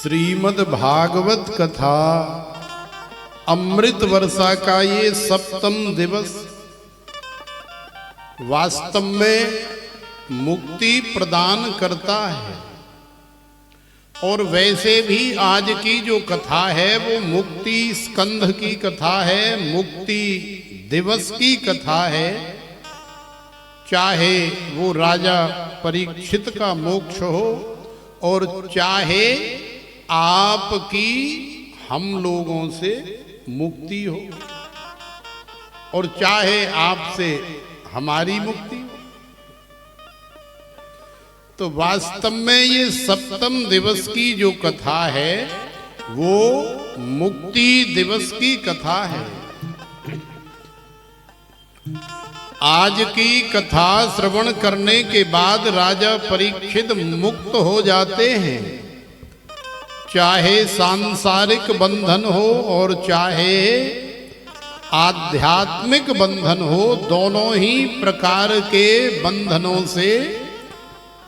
श्रीमद् भागवत कथा अमृत वर्षा का ये सप्तम दिवस वास्तव में मुक्ति प्रदान करता है। और वैसे भी आज की जो कथा है वो मुक्ति स्कंध की कथा है, मुक्ति दिवस की कथा है। चाहे वो राजा परीक्षित का मोक्ष हो और चाहे आपकी हम लोगों से मुक्ति हो और चाहे आपसे हमारी मुक्ति हो। तो वास्तव में ये सप्तम दिवस की जो कथा है वो मुक्ति दिवस की कथा है। आज की कथा श्रवण करने के बाद राजा परीक्षित मुक्त हो जाते हैं। चाहे सांसारिक बंधन हो और चाहे आध्यात्मिक बंधन हो, दोनों ही प्रकार के बंधनों से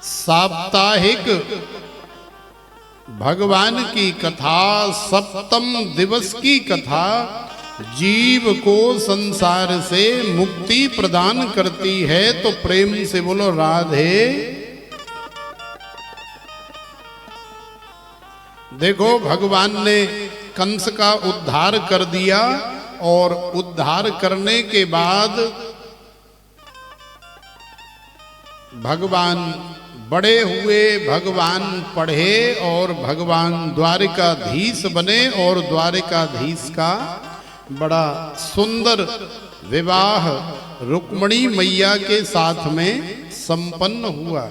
साप्ताहिक भगवान की कथा, सप्तम दिवस की कथा जीव को संसार से मुक्ति प्रदान करती है। तो प्रेम से बोलो राधे। देखो, भगवान ने कंस का उद्धार कर दिया और उद्धार करने के बाद भगवान बड़े हुए, भगवान पढ़े और भगवान द्वारिकाधीश बने और द्वारिकाधीश का बड़ा सुंदर विवाह रुक्मिणी मैया के साथ में संपन्न हुआ।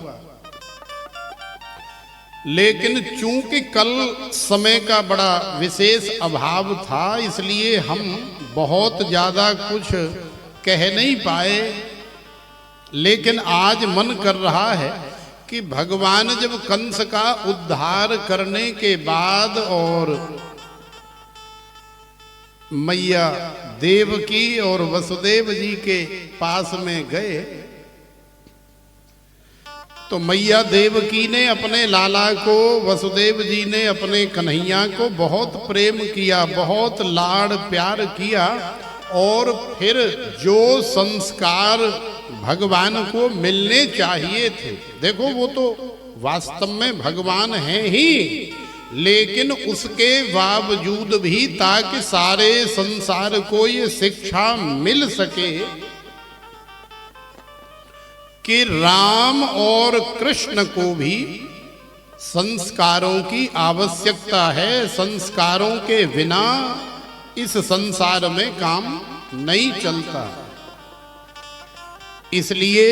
लेकिन चूंकि कल समय का बड़ा विशेष अभाव था, इसलिए हम बहुत ज्यादा कुछ कह नहीं पाए। लेकिन आज मन कर रहा है कि भगवान जब कंस का उद्धार करने के बाद और मैया देवकी और वसुदेव जी के पास में गए तो मैया देवकी ने अपने लाला को, वसुदेव जी ने अपने कन्हैया को बहुत प्रेम किया, बहुत लाड़ प्यार किया। और फिर जो संस्कार भगवान को मिलने चाहिए थे, देखो वो तो वास्तव में भगवान हैं ही, लेकिन उसके बावजूद भी ताकि सारे संसार को ये शिक्षा मिल सके कि राम और कृष्ण को भी संस्कारों की आवश्यकता है। संस्कारों के बिना इस संसार में काम नहीं चलता। इसलिए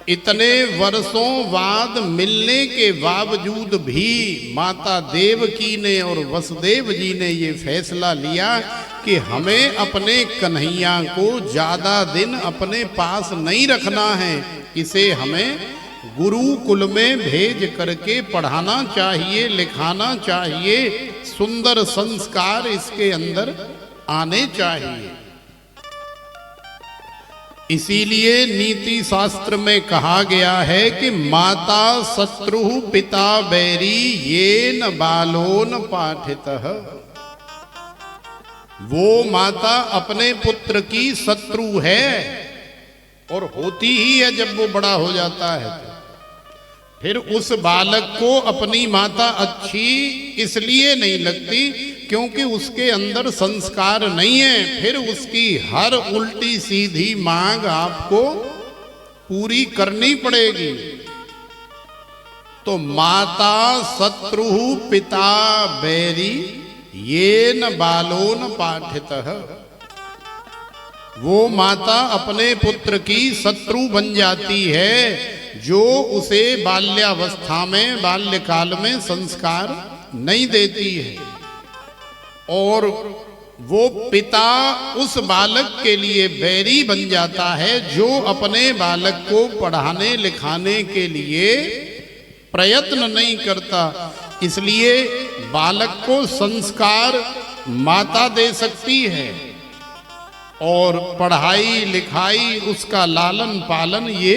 इतने वर्षों बाद मिलने के बावजूद भी माता देवकी ने और वसुदेव जी ने ये फैसला लिया कि हमें अपने कन्हैया को ज्यादा दिन अपने पास नहीं रखना है, इसे हमें गुरुकुल में भेज करके पढ़ाना चाहिए, लिखाना चाहिए, सुंदर संस्कार इसके अंदर आने चाहिए। इसीलिए नीति शास्त्र में कहा गया है कि माता शत्रु पिता बैरी येन बालोन पाठितः। वो माता अपने पुत्र की शत्रु है और होती ही है जब वो बड़ा हो जाता है तो। फिर उस बालक को अपनी माता अच्छी इसलिए नहीं लगती क्योंकि उसके अंदर संस्कार नहीं है। फिर उसकी हर उल्टी सीधी मांग आपको पूरी करनी पड़ेगी। तो माता शत्रु पिता बैरी येन बालोन पाठितः। वो माता अपने पुत्र की शत्रु बन जाती है जो उसे बाल्यावस्था में, बाल्यकाल में संस्कार नहीं देती है। और वो पिता उस बालक के लिए बैरी बन जाता है जो अपने बालक को पढ़ाने लिखाने के लिए प्रयत्न नहीं करता। इसलिए बालक को संस्कार माता दे सकती है और पढ़ाई लिखाई, उसका लालन पालन ये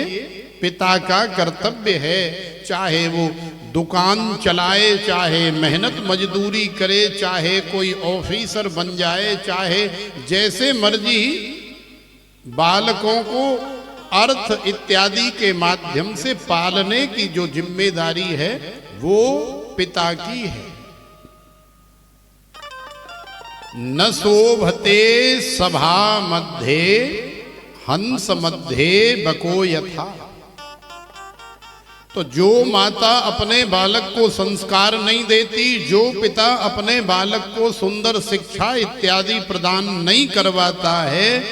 पिता का कर्तव्य है। चाहे वो दुकान चलाए, चाहे मेहनत मजदूरी करे, चाहे कोई ऑफिसर बन जाए, चाहे जैसे मर्जी, बालकों को अर्थ इत्यादि के माध्यम से पालने की जो जिम्मेदारी है वो पिता की है। न शोभते सभा मध्ये हंस मध्ये बको यथा। तो जो माता अपने बालक को संस्कार नहीं देती, जो पिता अपने बालक को सुंदर शिक्षा इत्यादि प्रदान नहीं करवाता है,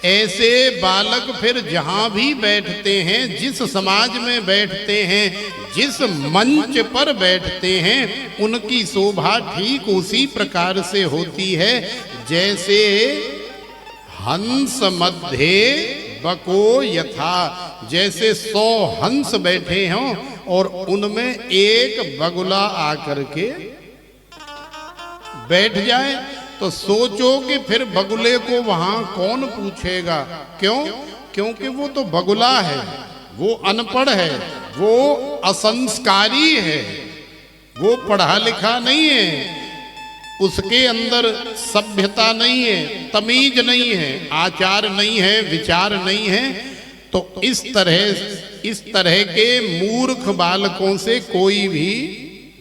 ऐसे बालक फिर जहां भी बैठते हैं, जिस समाज में बैठते हैं, जिस मंच पर बैठते हैं, उनकी शोभा ठीक उसी प्रकार से होती है जैसे हंस मध्य बको यथा, जैसे 100 हंस बैठे हों और उनमें एक बगुला आकर के बैठ जाए, तो सोचो कि फिर बगुले को वहां कौन पूछेगा। क्यों? क्योंकि वो तो बगुला है, वो अनपढ़ है, वो असंस्कारी है, वो पढ़ा लिखा नहीं है, उसके अंदर सभ्यता नहीं है, तमीज नहीं है, आचार नहीं है, विचार नहीं है। तो इस तरह के मूर्ख बालकों से कोई भी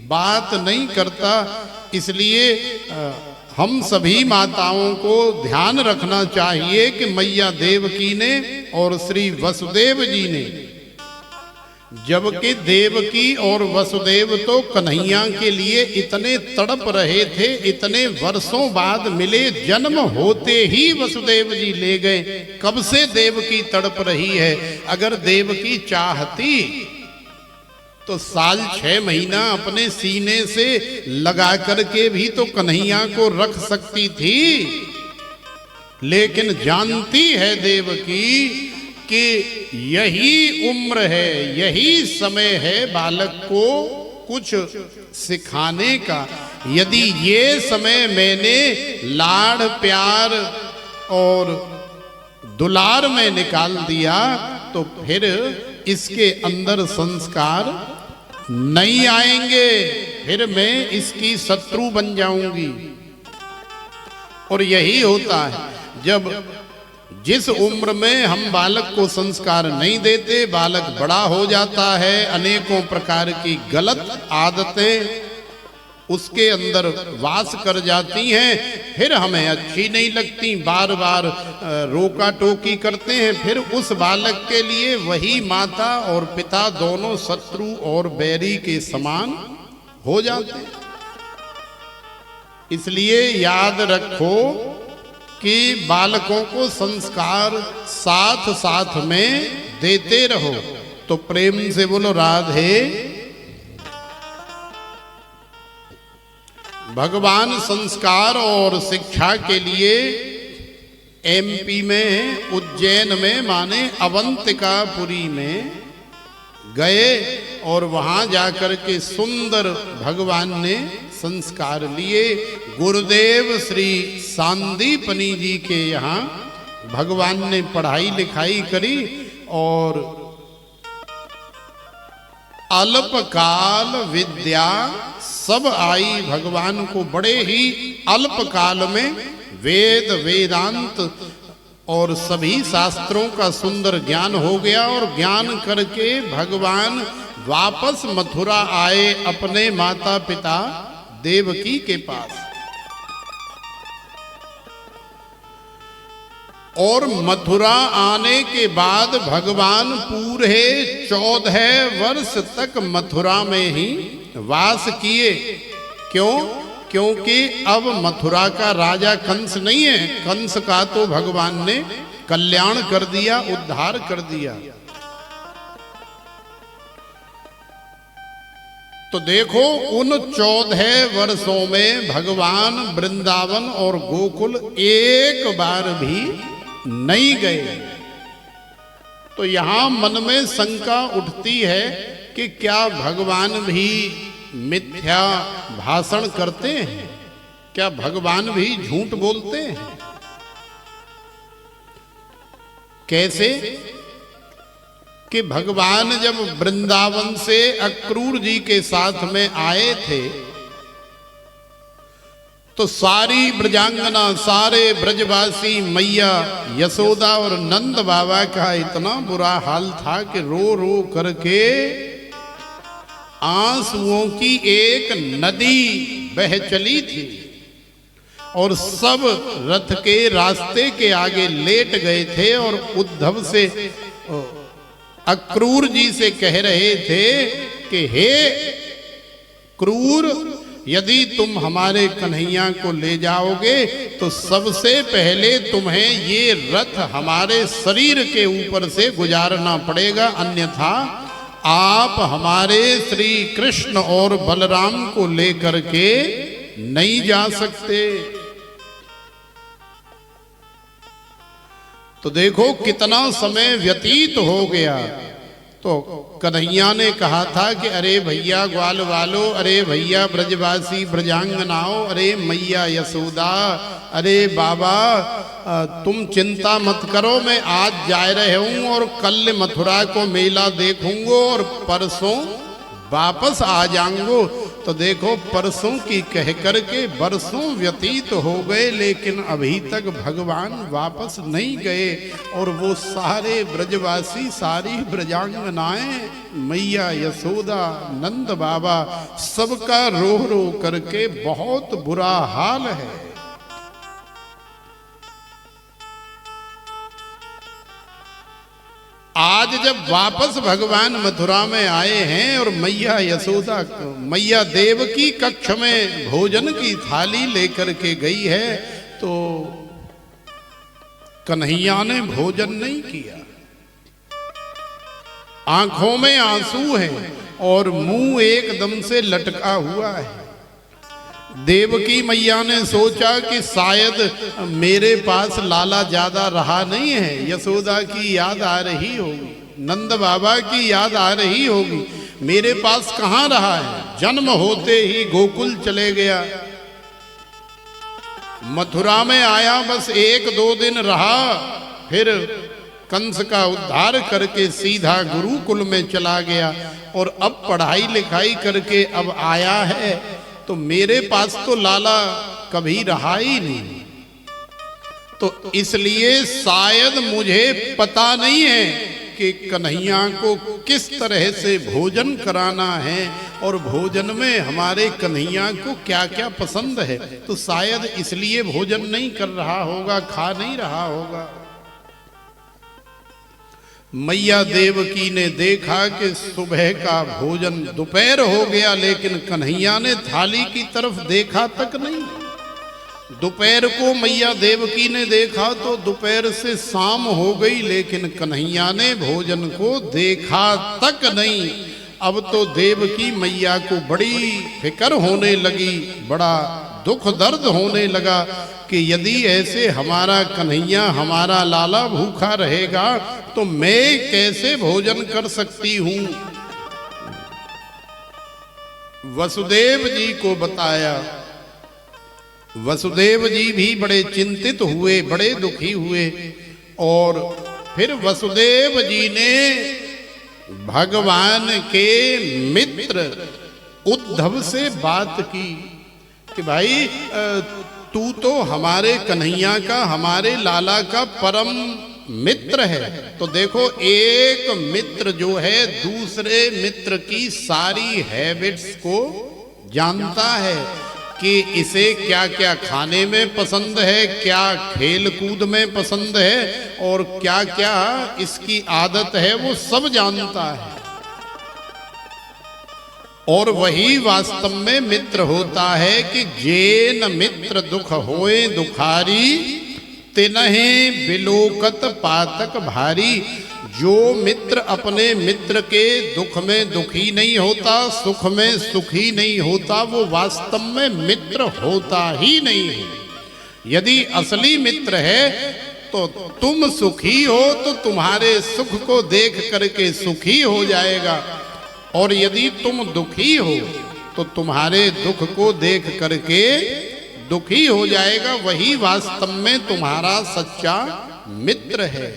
बात नहीं करता। इसलिए हम सभी माताओं को ध्यान रखना चाहिए कि मैया देवकी ने और श्री वसुदेव जी ने, जबकि देवकी और वसुदेव तो कन्हैया के लिए इतने तड़प रहे थे, इतने वर्षों बाद मिले, जन्म होते ही वसुदेव जी ले गए। कब से देवकी तड़प रही है? अगर देवकी चाहती तो साल 6 महीना अपने सीने से लगा करके भी तो कन्हैया को रख सकती थी, लेकिन जानती है देवकी कि यही उम्र है, यही समय है बालक को कुछ सिखाने का। यदि ये समय मैंने लाड़ प्यार और दुलार में निकाल दिया तो फिर इसके अंदर संस्कार नहीं आएंगे, फिर मैं इसकी शत्रु बन जाऊंगी। और यही होता है, जब जिस उम्र में हम बालक को संस्कार नहीं देते, बालक बड़ा हो जाता है, अनेकों प्रकार की गलत आदतें उसके अंदर वास कर जाती हैं, फिर हमें अच्छी नहीं लगती, बार बार रोका टोकी करते हैं, फिर उस बालक के लिए वही माता और पिता दोनों शत्रु और बैरी के समान हो जाते हैं। इसलिए याद रखो कि बालकों को संस्कार साथ साथ में देते रहो। तो प्रेम से बोलो राधे। भगवान संस्कार और शिक्षा के लिए एमपी में, उज्जैन में, माने अवंतिकापुरी में गए और वहां जाकर के सुंदर भगवान ने संस्कार लिए। गुरुदेव श्री सांदीपनी जी के यहाँ भगवान ने पढ़ाई लिखाई करी और अल्पकाल विद्या सब आई। भगवान को बड़े ही अल्प काल में वेद वेदांत और सभी शास्त्रों का सुंदर ज्ञान हो गया और ज्ञान करके भगवान वापस मथुरा आए अपने माता पिता देवकी के पास। और मथुरा आने के बाद भगवान पूरे 14 वर्ष तक मथुरा में ही वास किए। क्यों? क्योंकि अब मथुरा का राजा कंस नहीं है, कंस का तो भगवान ने कल्याण कर दिया, उद्धार कर दिया। तो देखो उन 14 वर्षों में भगवान वृंदावन और गोकुल एक बार भी नहीं गए। तो यहां मन में शंका उठती है कि क्या भगवान भी मिथ्या भाषण करते हैं? क्या भगवान भी झूठ बोलते हैं? कैसे? कि भगवान जब वृंदावन से अक्रूर जी के साथ में आए थे तो सारी ब्रजांगना, सारे ब्रजवासी, मैया यशोदा और नंद बाबा का इतना बुरा हाल था कि रो रो करके आंसुओं की एक नदी बह चली थी और सब रथ के रास्ते के आगे लेट गए थे और उद्धव से, अक्रूर जी से कह रहे थे कि हे क्रूर, यदि तुम हमारे कन्हैया को ले जाओगे तो सबसे पहले तुम्हें ये रथ हमारे शरीर के ऊपर से गुजारना पड़ेगा, अन्यथा आप हमारे श्री कृष्ण और बलराम को लेकर के नहीं जा सकते। तो देखो कितना समय व्यतीत हो गया। तो कन्हैया ने कहा था कि अरे भैया ग्वाल वालो, अरे भैया ब्रजवासी ब्रजांगनाओं, अरे मैया यशोदा, अरे बाबा तुम चिंता मत करो, मैं आज जा रहे हूं और कल मथुरा को मेला देखूंगा और परसों वापस आ जाऊंगो। तो देखो परसों की कह करके बरसों व्यतीत हो गए, लेकिन अभी तक भगवान वापस नहीं गए। और वो सारे ब्रजवासी, सारी ब्रजांगनाएं, मैया यशोदा, नंद बाबा, सबका रो रो करके बहुत बुरा हाल है। आज जब वापस भगवान मथुरा में आए हैं और मैया यशोदा, मैया देवकी कक्ष में भोजन की थाली लेकर के गई है तो कन्हैया ने भोजन नहीं किया। आंखों में आंसू हैं और मुंह एकदम से लटका हुआ है। देवकी मैया ने सोचा कि शायद मेरे पास लाला ज्यादा रहा नहीं है, यशोदा की याद आ रही होगी, नंद बाबा की याद आ रही होगी, मेरे पास कहाँ रहा है, जन्म होते ही गोकुल चले गया, मथुरा में आया बस 1-2 दिन रहा, फिर कंस का उद्धार करके सीधा गुरुकुल में चला गया और अब पढ़ाई लिखाई करके अब आया है, तो मेरे पास तो लाला कभी रहा ही नहीं। तो इसलिए शायद मुझे पता नहीं है कि कन्हैया को किस तरह से भोजन कराना है और भोजन में हमारे कन्हैया को क्या क्या पसंद है, तो शायद इसलिए भोजन नहीं कर रहा होगा, खा नहीं रहा होगा। मैया देवकी ने देखा कि सुबह का भोजन दोपहर हो गया, लेकिन कन्हैया ने थाली की तरफ देखा तक नहीं। दोपहर को मैया देवकी ने देखा तो दोपहर से शाम हो गई, लेकिन कन्हैया ने भोजन को देखा तक नहीं। अब तो देवकी मैया को बड़ी फिक्र होने लगी, बड़ा दुख दर्द होने लगा कि यदि ऐसे हमारा कन्हैया, हमारा लाला भूखा रहेगा तो मैं कैसे भोजन कर सकती हूं। वसुदेव जी को बताया। वसुदेव जी भी बड़े चिंतित हुए, बड़े दुखी हुए और फिर वसुदेव जी ने भगवान के मित्र उद्धव से बात की कि भाई तू तो हमारे कन्हैया का, हमारे लाला का परम मित्र है, तो देखो एक मित्र जो है दूसरे मित्र की सारी हैबिट्स को जानता है कि इसे क्या क्या खाने में पसंद है, क्या खेल कूद में पसंद है और क्या क्या इसकी आदत है, वो सब जानता है। और वही वास्तव में मित्र होता है कि जेन मित्र दुख होए दुखारी, तिनहे बिलोकत पातक भारी। जो मित्र अपने मित्र के दुख में दुखी नहीं होता, सुख में सुखी नहीं होता, वो वास्तव में मित्र होता ही नहीं है। यदि असली मित्र है तो तुम सुखी हो तो तुम्हारे सुख को देख करके सुखी हो जाएगा, और यदि तुम दुखी हो तो तुम्हारे दुख को देख करके दुखी हो जाएगा। वही वास्तव में तुम्हारा सच्चा मित्र है।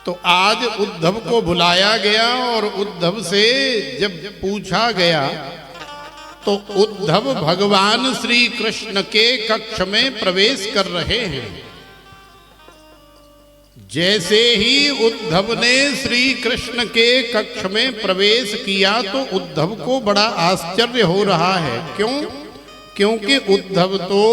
तो आज उद्धव को बुलाया गया और उद्धव से जब पूछा गया तो उद्धव भगवान श्री कृष्ण के कक्ष में प्रवेश कर रहे हैं। जैसे ही उद्धव ने श्री कृष्ण के कक्ष में प्रवेश किया तो उद्धव को बड़ा आश्चर्य हो रहा है। क्यों? क्योंकि उद्धव तो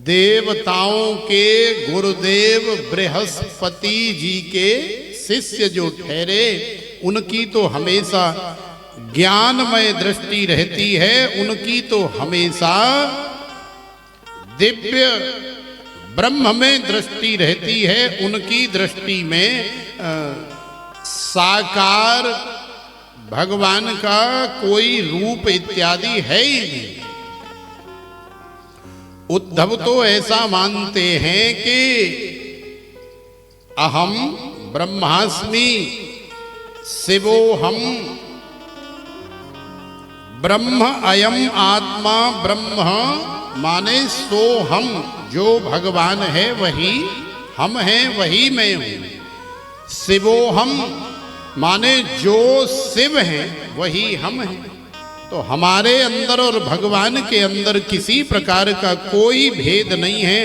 देवताओं के गुरुदेव बृहस्पति जी के शिष्य जो ठहरे, उनकी तो हमेशा ज्ञानमय दृष्टि रहती है, उनकी तो हमेशा दिव्य ब्रह्म में दृष्टि रहती है। उनकी दृष्टि में साकार भगवान का कोई रूप इत्यादि है ही नहीं। उद्धव तो ऐसा मानते हैं कि अहम ब्रह्मास्मि शिवोहम ब्रह्म अयम आत्मा ब्रह्म माने सोहम, जो भगवान है वही हम हैं, वही मैं हूं। शिवोहम माने जो शिव हैं वही हम हैं। तो हमारे अंदर और भगवान के अंदर किसी प्रकार का कोई भेद नहीं है।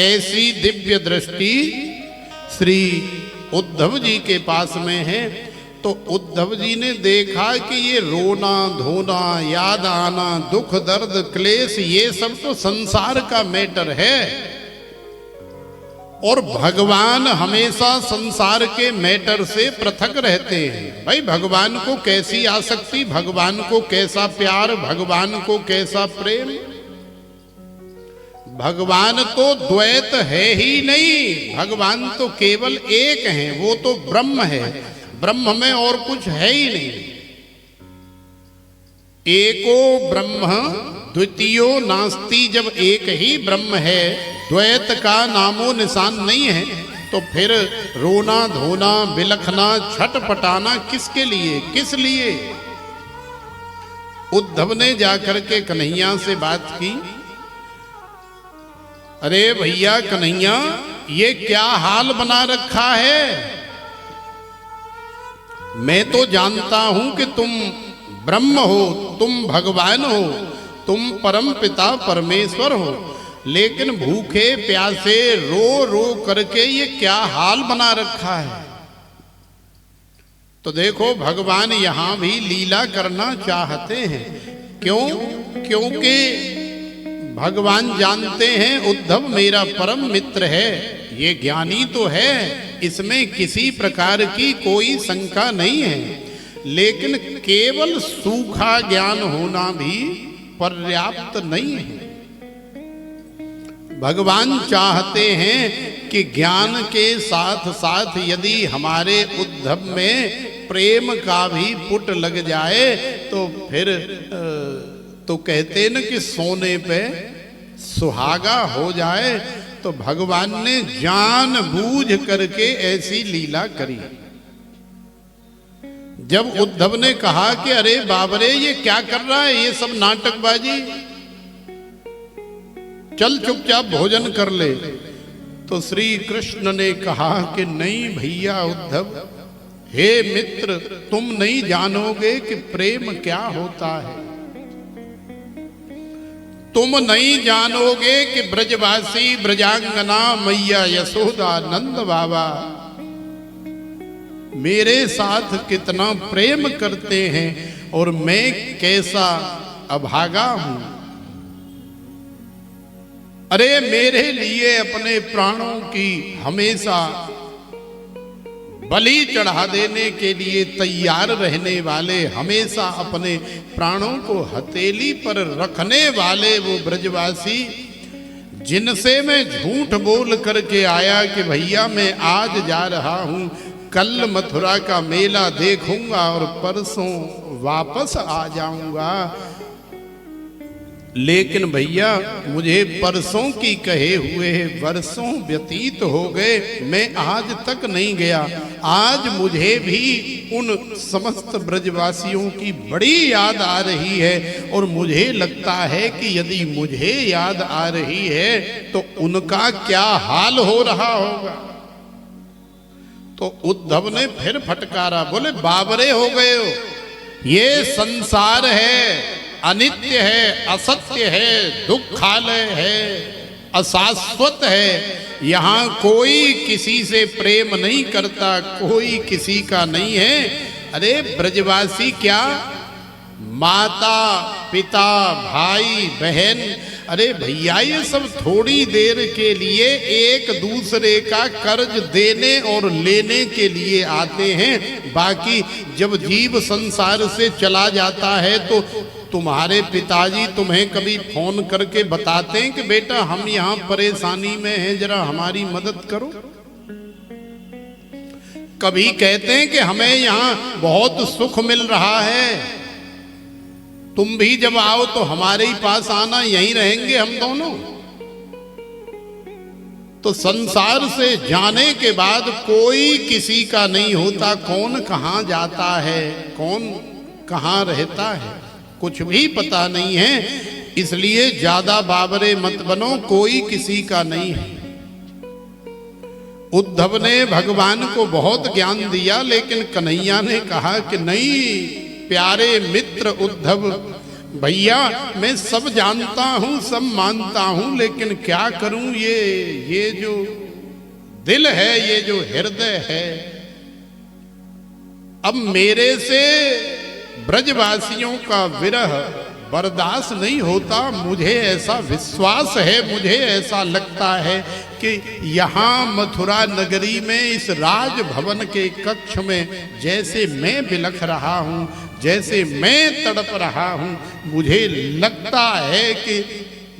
ऐसी दिव्य दृष्टि श्री उद्धव जी के पास में है। तो उद्धव जी ने देखा कि ये रोना धोना, याद आना, दुख दर्द क्लेश, ये सब तो संसार का मैटर है और भगवान हमेशा संसार के मैटर से पृथक रहते हैं। भाई भगवान को कैसी आसक्ति, भगवान को कैसा प्यार, भगवान को कैसा प्रेम। भगवान तो द्वैत है ही नहीं, भगवान तो केवल एक है, वो तो ब्रह्म है। ब्रह्म में और कुछ है ही नहीं। एको ब्रह्म द्वितीयो नास्ति। जब एक ही ब्रह्म है, द्वैत का नामो निशान नहीं है, तो फिर रोना धोना, बिलखना, छटपटाना किसके लिए, किस लिए? उद्धव ने जाकर के कन्हैया से बात की। अरे भैया कन्हैया, ये क्या हाल बना रखा है? मैं तो जानता हूं कि तुम ब्रह्म हो, तुम भगवान हो, तुम परम पिता परमेश्वर हो, लेकिन भूखे प्यासे रो रो करके ये क्या हाल बना रखा है? तो देखो भगवान यहां भी लीला करना चाहते हैं। क्यों? क्योंकि भगवान जानते हैं उद्धव मेरा परम मित्र है, ये ज्ञानी तो है, इसमें किसी प्रकार की कोई शंका नहीं है, लेकिन केवल सूखा ज्ञान होना भी पर्याप्त नहीं है। भगवान चाहते हैं कि ज्ञान के साथ साथ यदि हमारे उद्धव में प्रेम का भी पुट लग जाए तो फिर तो कहते न कि सोने पे सुहागा हो जाए। तो भगवान ने जानबूझ करके ऐसी लीला करी। जब उद्धव ने कहा कि अरे बाबरे ये क्या कर रहा है, ये सब नाटकबाजी, चल चुपचाप भोजन कर ले, तो श्री कृष्ण ने कहा कि नहीं भैया उद्धव, हे मित्र, तुम नहीं जानोगे कि प्रेम क्या होता है। तुम नहीं जानोगे कि ब्रजवासी ब्रजांगना मैया यशोदा नंद बाबा मेरे साथ कितना प्रेम करते हैं और मैं कैसा अभागा हूं। अरे मेरे लिए अपने प्राणों की हमेशा बलि चढ़ा देने के लिए तैयार रहने वाले, हमेशा अपने प्राणों को हथेली पर रखने वाले वो ब्रजवासी, जिनसे मैं झूठ बोल करके आया कि भैया मैं आज जा रहा हूं, कल मथुरा का मेला देखूंगा और परसों वापस आ जाऊंगा, लेकिन भैया मुझे परसों की कहे हुए वर्षों व्यतीत हो गए, मैं आज तक नहीं गया। आज मुझे भी उन समस्त ब्रजवासियों की बड़ी याद आ रही है और मुझे लगता है कि यदि मुझे याद आ रही है तो उनका क्या हाल हो रहा होगा। तो उद्धव ने फिर फटकारा, बोले बाबरे हो गए हो, ये संसार है, अनित्य है, असत्य है, दुखालय है, अशाश्वत है, यहां कोई किसी से प्रेम नहीं करता, कोई किसी का नहीं है। अरे ब्रजवासी क्या, माता पिता भाई बहन, अरे भैया ये सब थोड़ी देर के लिए एक दूसरे का कर्ज देने और लेने के लिए आते हैं। बाकी जब जीव संसार से चला जाता है तो तुम्हारे पिताजी तुम्हें कभी फोन करके बताते हैं कि बेटा हम यहाँ परेशानी में हैं, जरा हमारी मदद करो? कभी कहते हैं कि हमें यहाँ बहुत सुख मिल रहा है, तुम भी जब आओ तो हमारे ही पास आना, यहीं रहेंगे हम दोनों। तो संसार से जाने के बाद कोई किसी का नहीं होता, कौन कहाँ जाता है, कौन कहाँ रहता है, कुछ भी पता नहीं है। इसलिए ज्यादा बाबरे मत बनो, कोई किसी का नहीं है। उद्धव ने भगवान को बहुत ज्ञान दिया, लेकिन कन्हैया ने कहा कि नहीं प्यारे मित्र उद्धव भैया, मैं सब जानता हूं, सब मानता हूं, लेकिन क्या करूं, ये जो दिल है, ये जो हृदय है, अब मेरे से ब्रजवासियों का विरह बर्दाश्त नहीं होता। मुझे ऐसा विश्वास है, मुझे ऐसा लगता है कि यहाँ मथुरा नगरी में इस राजभवन के कक्ष में जैसे मैं बिलख रहा हूँ, जैसे मैं तड़प रहा हूँ, मुझे लगता है कि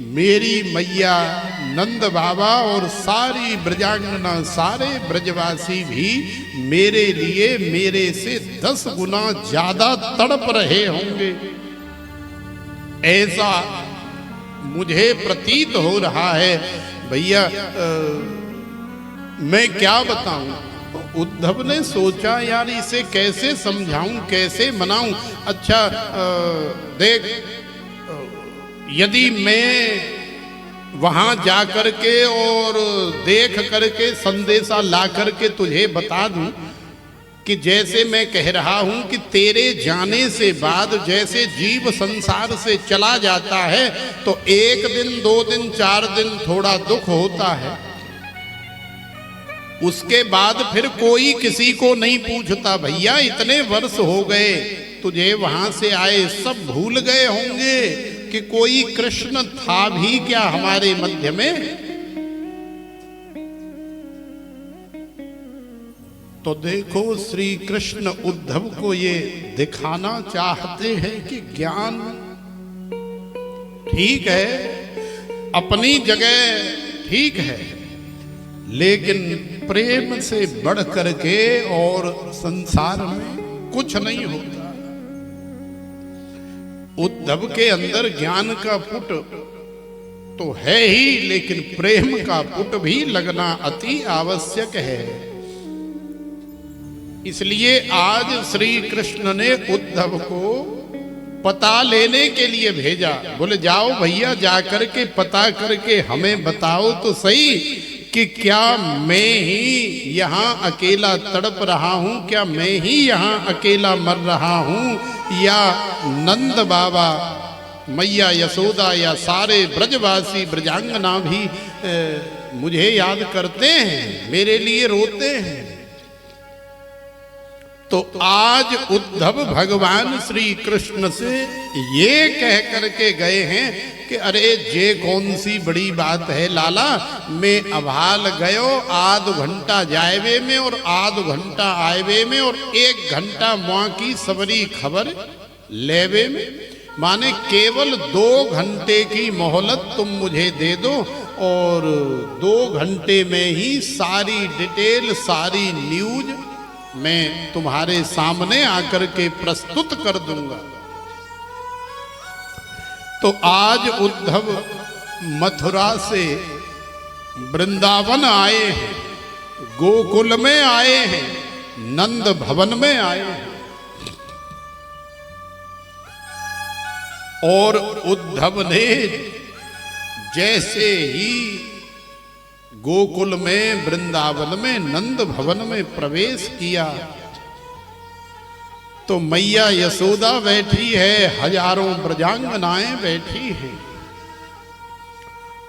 मेरी मैया नंद बाबा और सारी ब्रजांगना, सारे ब्रजवासी भी मेरे लिए मेरे से 10 गुना ज्यादा तड़प रहे होंगे, ऐसा मुझे प्रतीत हो रहा है। भैया मैं क्या बताऊं? उद्धव ने सोचा यार इसे कैसे समझाऊं, कैसे मनाऊं। अच्छा देख, यदि मैं वहां जा करके और देख करके संदेशा ला करके तुझे बता दूं कि जैसे मैं कह रहा हूं कि तेरे जाने से बाद जैसे जीव संसार से चला जाता है तो 1 दिन 2 दिन 4 दिन थोड़ा दुख होता है, उसके बाद फिर कोई किसी को नहीं पूछता। भैया इतने वर्ष हो गए तुझे वहां से आए, सब भूल गए होंगे कि कोई कृष्ण था भी क्या हमारे मध्य में? तो देखो श्री कृष्ण उद्धव को ये दिखाना चाहते हैं कि ज्ञान ठीक है, अपनी जगह ठीक है, लेकिन प्रेम से बढ़ करके और संसार में कुछ नहीं होता। उद्धव के अंदर ज्ञान का पुट तो है ही, लेकिन प्रेम का पुट भी लगना अति आवश्यक है। इसलिए आज श्री कृष्ण ने उद्धव को पता लेने के लिए भेजा। बोले जाओ भैया, जाकर के पता करके हमें बताओ तो सही कि क्या मैं ही यहाँ अकेला तड़प रहा हूँ, क्या मैं ही यहाँ अकेला मर रहा हूँ, या नंद बाबा, मैया यशोदा या सारे ब्रजवासी ब्रजांगना भी मुझे याद करते हैं, मेरे लिए रोते हैं। तो आज उद्धव भगवान श्री कृष्ण से ये कह करके गए हैं कि अरे जे कौन सी बड़ी बात है लाला, मैं अभाल गयो 1/2 घंटा जाएवे में और 1/2 घंटा आएवे में और 1 घंटा माँ की सबरी खबर लेवे में। माने केवल 2 घंटे की मोहलत तुम मुझे दे दो और 2 घंटे में ही सारी डिटेल, सारी न्यूज मैं तुम्हारे सामने आकर के प्रस्तुत कर दूंगा। तो आज उद्धव मथुरा से वृंदावन आए हैं, गोकुल में आए हैं, नंद भवन में आए हैं, और उद्धव ने जैसे ही गोकुल में, वृंदावन में, नंद भवन में प्रवेश किया तो मैया यशोदा बैठी है, हजारों ब्रजांगनाएं बैठी हैं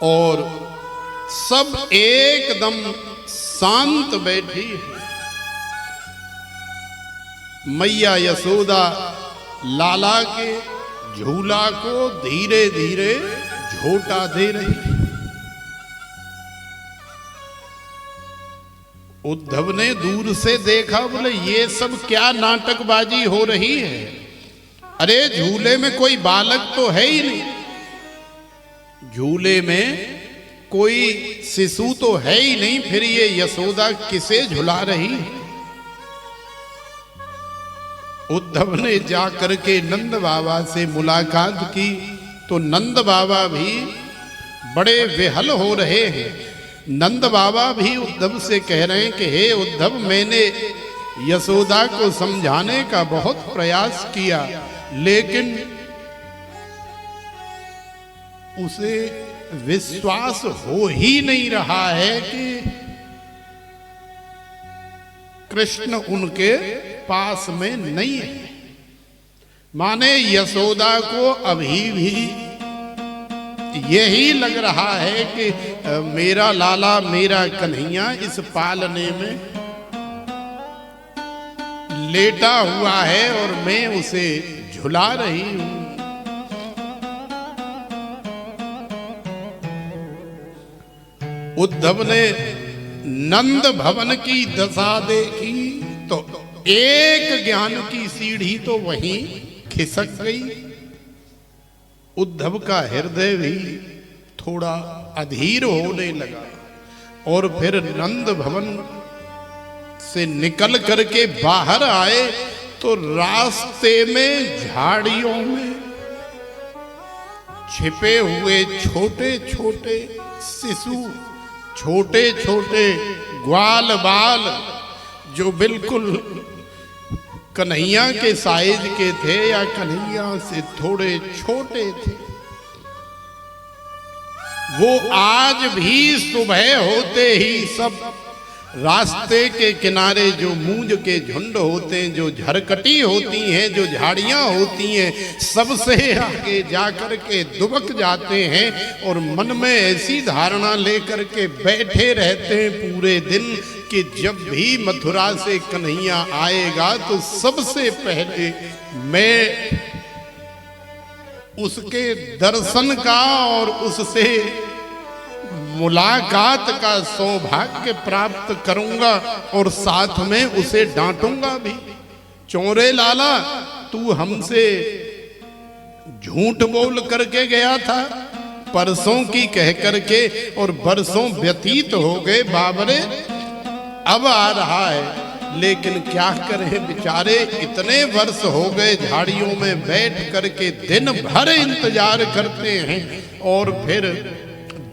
और सब एकदम शांत बैठी है। मैया यशोदा लाला के झूला को धीरे धीरे झोटा दे रही है। उद्धव ने दूर से देखा, बोले ये सब क्या नाटकबाजी हो रही है? अरे झूले में कोई बालक तो है ही नहीं, झूले में कोई शिशु तो है ही नहीं, फिर ये यशोदा किसे झुला रही है? उद्धव ने जाकर के नंद बाबा से मुलाकात की तो नंद बाबा भी बड़े विहल हो रहे हैं। नंद बाबा भी उद्धव से कह रहे हैं कि हे उद्धव, मैंने यशोदा को समझाने का बहुत प्रयास किया, लेकिन उसे विश्वास हो ही नहीं रहा है कि कृष्ण उनके पास में नहीं है। माने यशोदा को अभी भी यही लग रहा है कि मेरा लाला, मेरा कन्हैया इस पालने में लेटा हुआ है और मैं उसे झुला रही हूं। उद्धव ने नंद भवन की दशा देखी तो एक ज्ञान की सीढ़ी तो वहीं खिसक गई। उद्धव का हृदय भी थोड़ा अधीर होने लगा और फिर नंद भवन से निकल करके बाहर आए तो रास्ते में झाड़ियों में छिपे हुए छोटे छोटे शिशु, छोटे छोटे ग्वाल बाल जो बिल्कुल कन्हैया के साइज के थे या कन्हैया से थोड़े छोटे थे, वो आज भी सुबह होते ही सब रास्ते के किनारे जो मूंज के झुंड होते हैं, जो झरकटी होती हैं, जो झाड़ियां होती हैं, सबसे आगे जाकर के दुबक जाते हैं और मन में ऐसी धारणा लेकर के बैठे रहते हैं पूरे दिन कि जब भी मथुरा से कन्हैया आएगा तो सबसे पहले मैं उसके दर्शन का और उससे मुलाकात का सौभाग्य प्राप्त करूंगा और साथ में उसे डांटूंगा भी। चोरे लाला, तू हमसे झूठ बोल करके गया था परसों की कह करके और बरसों व्यतीत हो गए, बाबरे अब आ रहा है, लेकिन क्या करें बेचारे, इतने वर्ष हो गए झाड़ियों में बैठ करके दिन भर इंतजार करते हैं और फिर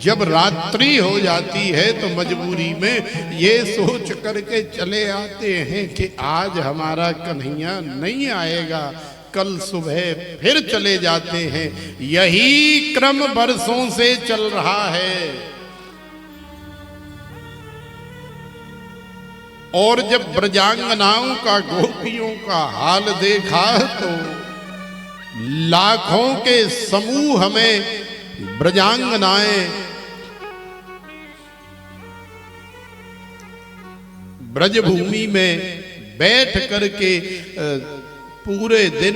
जब रात्रि हो जाती है तो मजबूरी में ये सोच करके चले आते हैं कि आज हमारा कन्हैया नहीं आएगा, कल सुबह फिर चले जाते हैं। यही क्रम बरसों से चल रहा है। और जब ब्रजांगनाओं का, गोपियों का हाल देखा तो लाखों के समूह में ब्रजांगनाएं ब्रजभूमि में बैठ करके पूरे दिन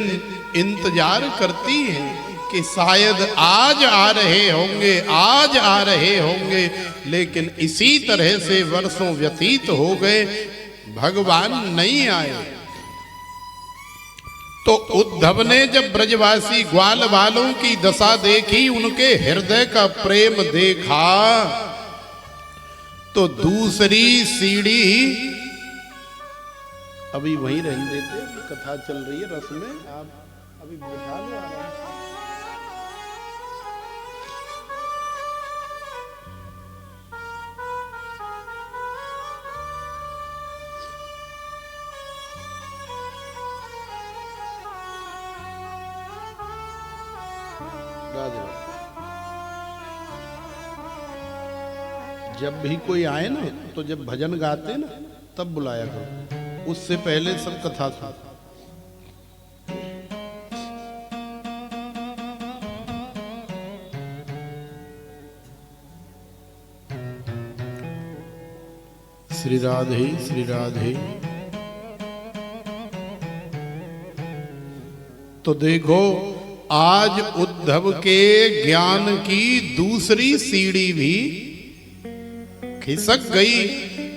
इंतजार करती हैं कि शायद आज आ रहे होंगे, आज आ रहे होंगे, लेकिन इसी तरह से वर्षों व्यतीत हो गए, भगवान नहीं आए। तो उद्धव ने जब ब्रजवासी ग्वाल वालों की दशा देखी, उनके हृदय का प्रेम देखा, तो दूसरी सीढ़ी अभी वहीं रहने देते, कथा चल रही है रस में, आप अभी बैठा लो आराम से। जब भी कोई आए ना तो जब भजन गाते ना तब बुलाया करो, उससे पहले सब कथा सुनो। श्री राधे श्री राधे। तो देखो आज उद्धव के ज्ञान की दूसरी सीढ़ी भी खिसक गई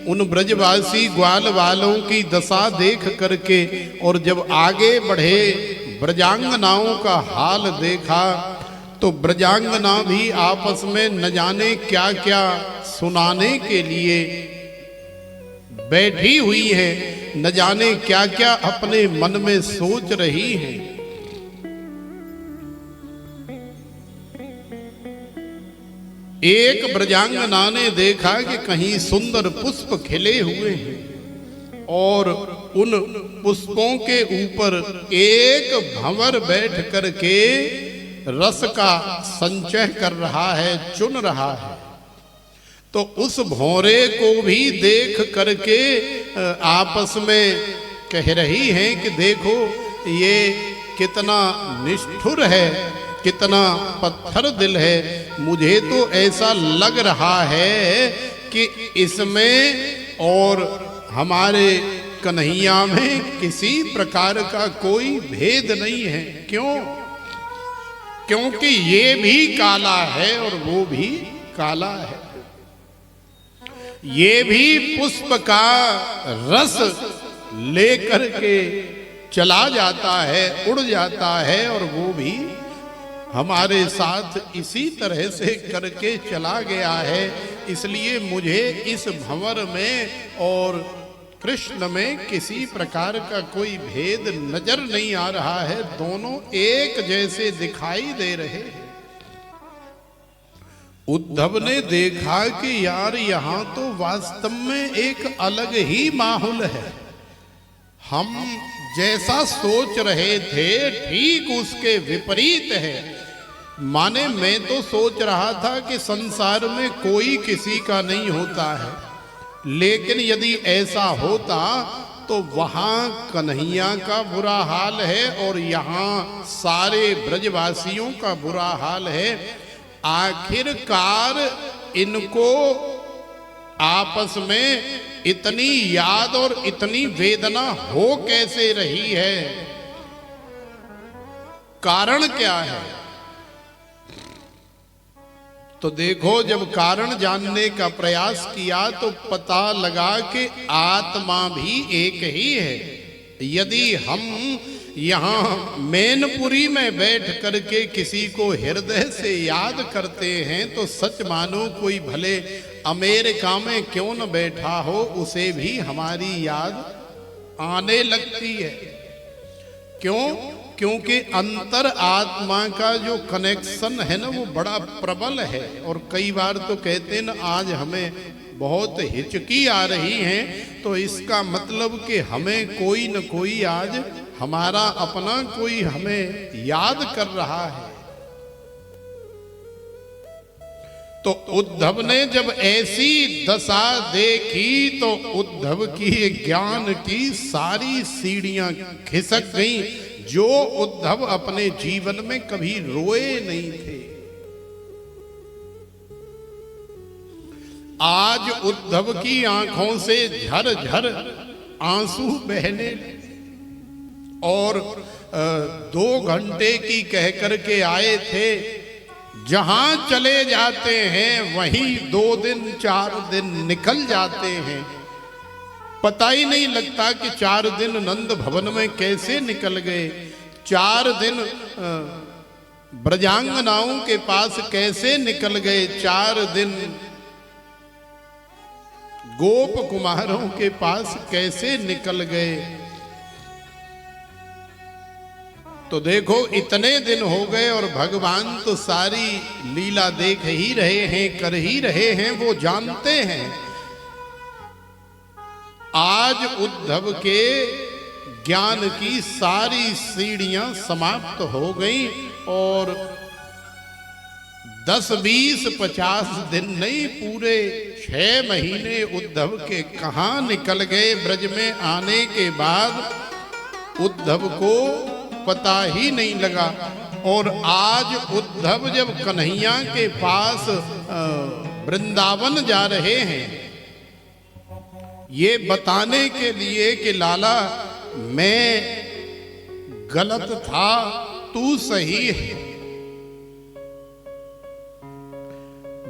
उन ब्रजवासी ग्वाल वालों की दशा देख करके। और जब आगे बढ़े ब्रजांगनाओं का हाल देखा तो ब्रजांगना भी आपस में न जाने क्या क्या सुनाने के लिए बैठी हुई है, न जाने क्या क्या अपने मन में सोच रही हैं। एक ब्रजांगना ने देखा कि कहीं सुंदर पुष्प खिले हुए हैं और उन पुष्पों के ऊपर एक भंवर बैठ करके रस का संचय कर रहा है, चुन रहा है। तो उस भौरे को भी देख करके आपस में कह रही हैं कि देखो ये कितना निष्ठुर है, कितना पत्थर दिल है। मुझे तो ऐसा लग रहा है कि इसमें और हमारे कन्हैया में किसी प्रकार का कोई भेद नहीं है। क्यों? क्योंकि ये भी काला है और वो भी काला है। ये भी पुष्प का रस लेकर के चला जाता है, उड़ जाता है, और वो भी हमारे साथ इसी तरह से करके चला गया है। इसलिए मुझे इस भंवर में और कृष्ण में किसी प्रकार का कोई भेद नजर नहीं आ रहा है। दोनों एक जैसे दिखाई दे रहे हैं। उद्धव ने देखा कि यार यहां तो वास्तव में एक अलग ही माहौल है। हम जैसा सोच रहे थे ठीक उसके विपरीत है। माने मैं तो सोच रहा था कि संसार में कोई किसी का नहीं होता है, लेकिन यदि ऐसा होता तो वहां कन्हैया का बुरा हाल है और यहाँ सारे ब्रजवासियों का बुरा हाल है। आखिरकार इनको आपस में इतनी याद और इतनी वेदना हो कैसे रही है? कारण क्या है? तो देखो, जब कारण जानने का प्रयास किया तो पता लगा कि आत्मा भी एक ही है। यदि हम यहाँ मैनपुरी में बैठ करके किसी को हृदय से याद करते हैं तो सच मानो कोई भले अमेरिका में क्यों न बैठा हो, उसे भी हमारी याद आने लगती है। क्यों? क्योंकि अंतर आत्मा का जो कनेक्शन है ना वो बड़ा प्रबल है। और कई बार तो कहते हैं ना आज हमें बहुत हिचकी आ रही है, तो इसका मतलब कि हमें कोई न कोई आज हमारा अपना कोई हमें याद कर रहा है। तो उद्धव ने जब ऐसी दशा देखी तो उद्धव की ज्ञान की सारी सीढ़ियां खिसक गईं, जो उद्धव अपने जीवन में कभी रोए नहीं थे। आज उद्धव की आंखों से झरझर आंसू बहने और 2 घंटे की कह करके आए थे। जहां चले जाते हैं वहीं 2 दिन 4 दिन निकल जाते हैं। पता ही नहीं लगता कि 4 दिन नंद भवन में कैसे निकल गए, 4 दिन ब्रजांगनाओं के पास कैसे निकल गए, 4 दिन गोप कुमारों के पास कैसे निकल गए। तो देखो इतने दिन हो गए और भगवान तो सारी लीला देख ही रहे हैं, कर ही रहे हैं, वो जानते हैं। आज उद्धव के ज्ञान की सारी सीढ़ियां समाप्त हो गई और 10, 20, 50 दिन नहीं, पूरे 6 महीने उद्धव के कहाँ निकल गए। ब्रज में आने के बाद उद्धव को पता ही नहीं लगा। और आज उद्धव जब कन्हैया के पास वृंदावन जा रहे हैं, ये बताने के लिए कि लाला मैं गलत था, तू सही है।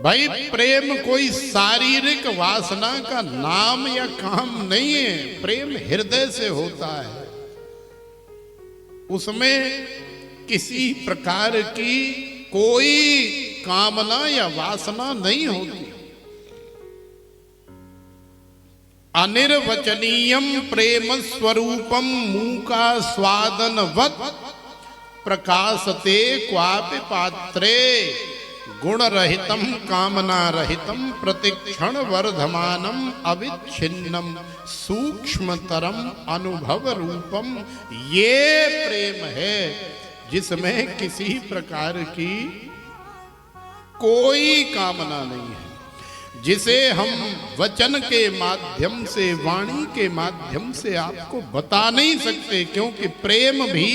भाई प्रेम कोई शारीरिक वासना का नाम या काम नहीं है। प्रेम हृदय से होता है, उसमें किसी प्रकार की कोई कामना या वासना नहीं होती। अनिर्वचनीयम प्रेम स्वरूपम मूका स्वादनवत् प्रकाशते क्वापि पात्रे गुण रहितम कामना रहितम प्रतिक्षण वर्धमानम अविच्छिन्नम सूक्ष्मतरम अनुभव रूपम। ये प्रेम है जिसमें किसी प्रकार की कोई कामना नहीं है, जिसे हम वचन के माध्यम से, वाणी के माध्यम से आपको बता नहीं सकते, क्योंकि प्रेम भी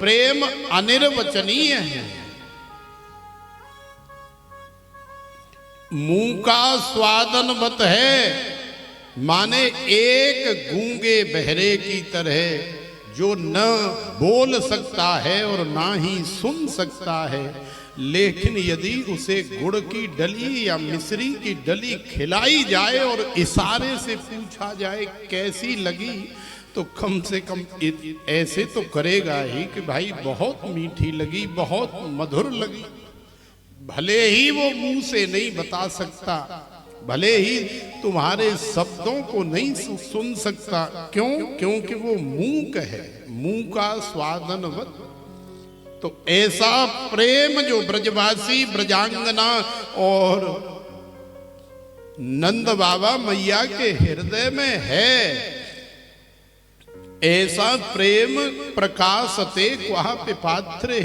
प्रेम अनिर्वचनीय है। मुंह का स्वादनवत है, माने एक गूंगे बहरे की तरह जो न बोल सकता है और ना ही सुन सकता है, लेकिन यदि उसे गुड़ की डली या मिश्री की डली खिलाई जाए और इशारे से पूछा जाए कैसी लगी, तो कम से कम ऐसे तो करेगा ही कि भाई बहुत मीठी लगी, बहुत मधुर लगी। भले ही वो मुंह से नहीं बता सकता, भले ही तुम्हारे शब्दों को नहीं सुन सकता, क्यों? क्योंकि वो मूक है, मुंह का स्वादनवत। तो ऐसा प्रेम जो ब्रजवासी, ब्रजांगना और नंद बाबा मैया के हृदय में है, ऐसा प्रेम प्रकाशते क्वापि पात्रे।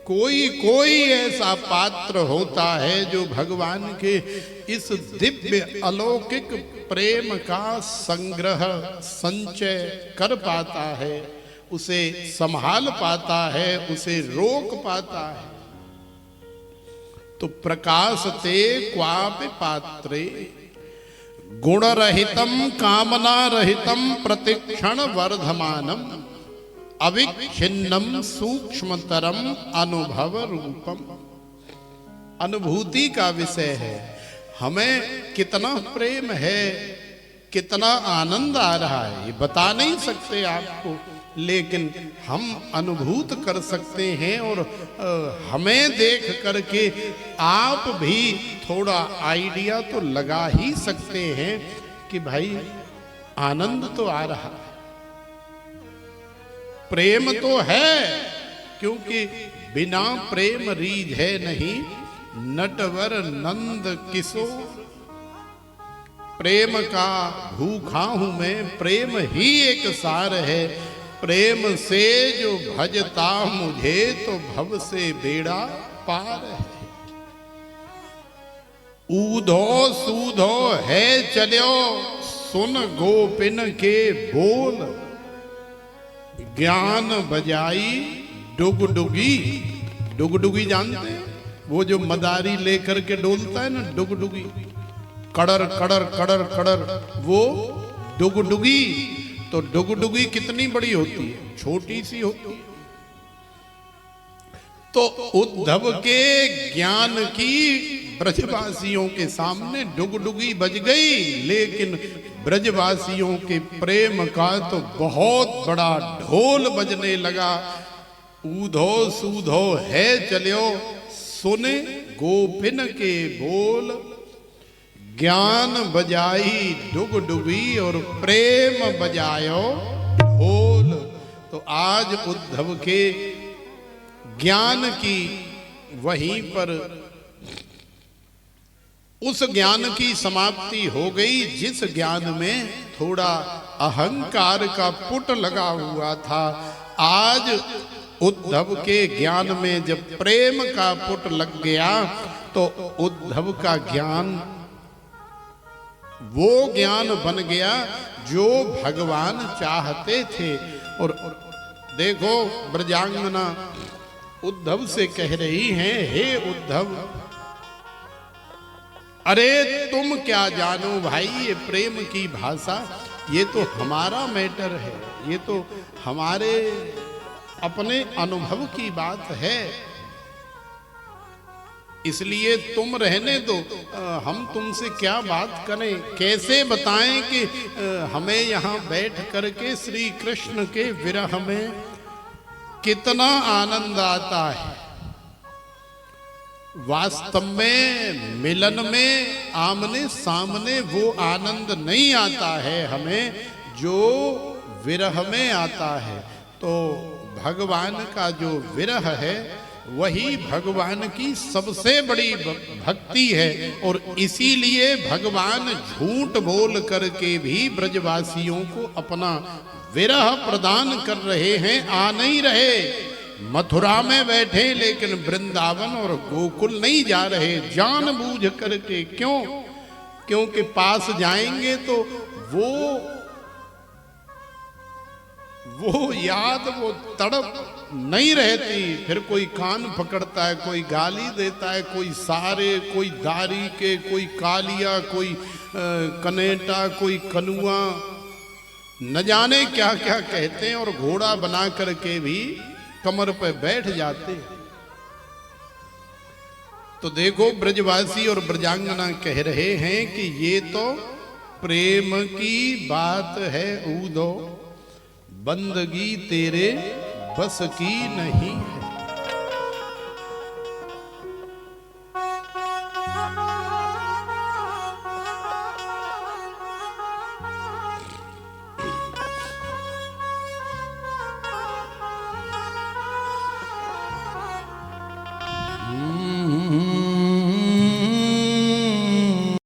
कोई ऐसा पात्र होता है जो भगवान के इस दिव्य अलौकिक प्रेम का संग्रह, संचय कर पाता है, उसे संभाल पाता है, उसे रोक पाता है। तो प्रकाशते क्वापि पात्रे गुण रहितम कामना रहितम प्रतिक्षण वर्धमानम अविच्छिन्नम सूक्ष्मतरम अनुभव रूपम। अनुभूति का विषय है, हमें कितना प्रेम है, कितना आनंद आ रहा है, ये बता नहीं सकते आपको, लेकिन हम अनुभूत कर सकते हैं। और हमें देख करके आप भी थोड़ा आइडिया तो लगा ही सकते हैं कि भाई आनंद तो आ रहा है, प्रेम तो है, क्योंकि बिना प्रेम रीझ है नहीं नटवर नंद किशोर। प्रेम का भूखा हूं मैं, प्रेम ही एक सार है। प्रेम से जो भजता मुझे तो भव से बेड़ा पार है। ऊधो सूधो है चलो सुन गोपिन के बोल, ज्ञान बजाई डुगडुगी। डुगडुगी जानते हैं? वो जो मदारी लेकर के डोलता है ना, डुगडुगी, कड़र कड़र कड़र कड़र, वो डुगडुगी। तो डुगडुगी कितनी बड़ी होती है? छोटी सी होती है। तो उद्धव के ज्ञान की ब्रजवासियों के सामने डुगडुगी बज गई, लेकिन ब्रजवासियों के प्रेम का तो बहुत बड़ा ढोल बजने लगा। ऊधो सूधो है चलो सुने गोपिन के बोल, ज्ञान बजाई डुगडुगी और प्रेम बजायो ढोल। तो आज उद्धव के ज्ञान की वहीं पर उस ज्ञान की समाप्ति हो गई, जिस ज्ञान में थोड़ा अहंकार का पुट लगा हुआ था। आज उद्धव के ज्ञान में जब प्रेम का पुट लग गया तो उद्धव का ज्ञान वो ज्ञान बन गया जो भगवान चाहते थे। और देखो ब्रजांगना उद्धव से कह रही हैं, हे उद्धव, अरे तुम क्या जानो भाई ये प्रेम की भाषा, ये तो हमारा मैटर है, ये तो हमारे अपने अनुभव की बात है, इसलिए तुम रहने दो, हम तुमसे क्या बात करें, कैसे बताएं कि हमें यहाँ बैठ करके श्री कृष्ण के विरह में कितना आनंद आता है। वास्तव में मिलन में आमने सामने वो आनंद नहीं आता है हमें जो विरह में आता है। तो भगवान का जो विरह है वही भगवान की सबसे बड़ी भक्ति है। और इसीलिए भगवान झूठ बोल करके भी ब्रजवासियों को अपना विरह प्रदान कर रहे हैं। आ नहीं रहे, मथुरा में बैठे लेकिन वृंदावन और गोकुल नहीं जा रहे जानबूझ करके। क्यों? क्योंकि पास जाएंगे तो वो याद, वो तड़प नहीं रहती। फिर कोई कान पकड़ता है, कोई गाली देता है, कोई सारे, कोई दारी के, कोई कालिया, कोई कनेटा, कोई कनुआ, न जाने क्या क्या कहते हैं। और घोड़ा बना करके भी कमर पे बैठ जाते। तो देखो ब्रजवासी और ब्रजांगना कह रहे हैं कि ये तो प्रेम की बात है ऊदो, बंदगी तेरे बस की नहीं है।